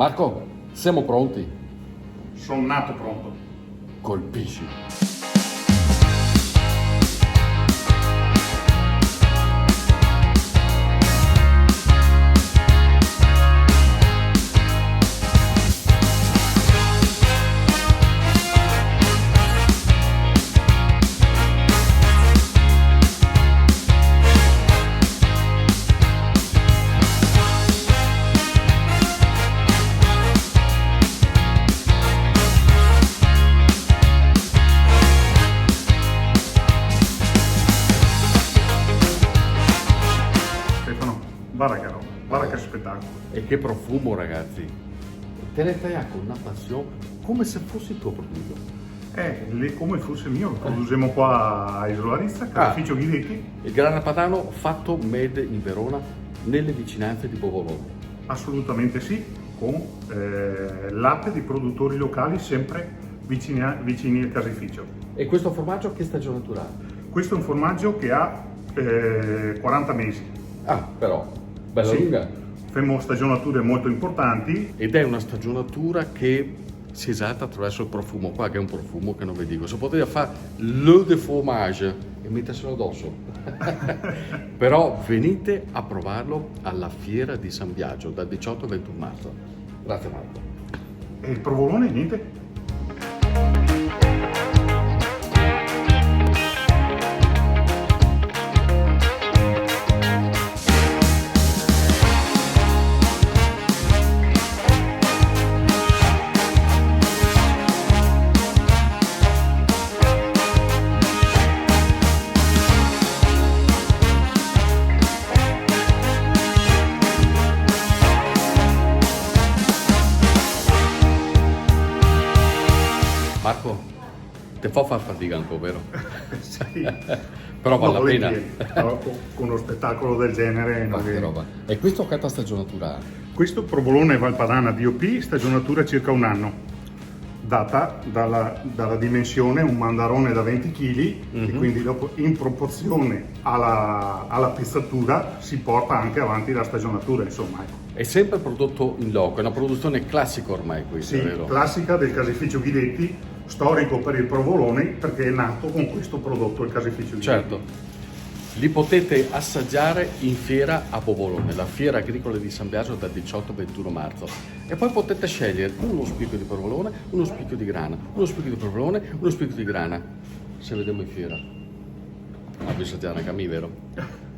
Marco, siamo pronti? Sono nato pronto. Colpisci. Guarda che roba, guarda che spettacolo. E che profumo, ragazzi. Tenete con una passione come se fosse il tuo prodotto. Lì come fosse mio, lo produciamo qua a Isola Rizza, caseificio Ghidetti. Il grana padano fatto made in Verona, nelle vicinanze di Bovolone. Assolutamente sì, con latte di produttori locali sempre vicini al caseificio. E questo formaggio che stagionatura ha? Questo è un formaggio che ha 40 mesi. Ah, però, bella Sì. lunga. Facciamo stagionature molto importanti. Ed è una stagionatura che si esalta attraverso il profumo qua, che è un profumo che non vi dico. Se potete fare le de fromage e metterselo addosso. Però venite a provarlo alla fiera di San Biagio dal 18 al 21 marzo. Grazie Marco. E il provolone niente. Marco, ti fa far fatica un po', vero? Sì. Però vale la pena. Però con uno spettacolo del genere. Ma che roba. E questo che stagionatura ha? Questo provolone Valpadana DOP, stagionatura circa un anno, data dalla dimensione un mandarone da 20 kg e quindi dopo in proporzione alla pizzatura si porta anche avanti la stagionatura, insomma. Ecco. È sempre prodotto in loco, è una produzione classica ormai questa, Sì, vero? classica del caseificio Ghidetti, storico per il provolone perché è nato con questo prodotto il caseificio Ghidetti. Certo, li potete assaggiare in fiera a Bovolone, la fiera agricola di San Biagio dal 18 al 21 marzo. E poi potete scegliere uno spicchio di provolone, uno spicchio di grana, uno spicchio di provolone, uno spicchio di grana. Se vediamo in fiera. Ma vi assaggiare anche a me, vero?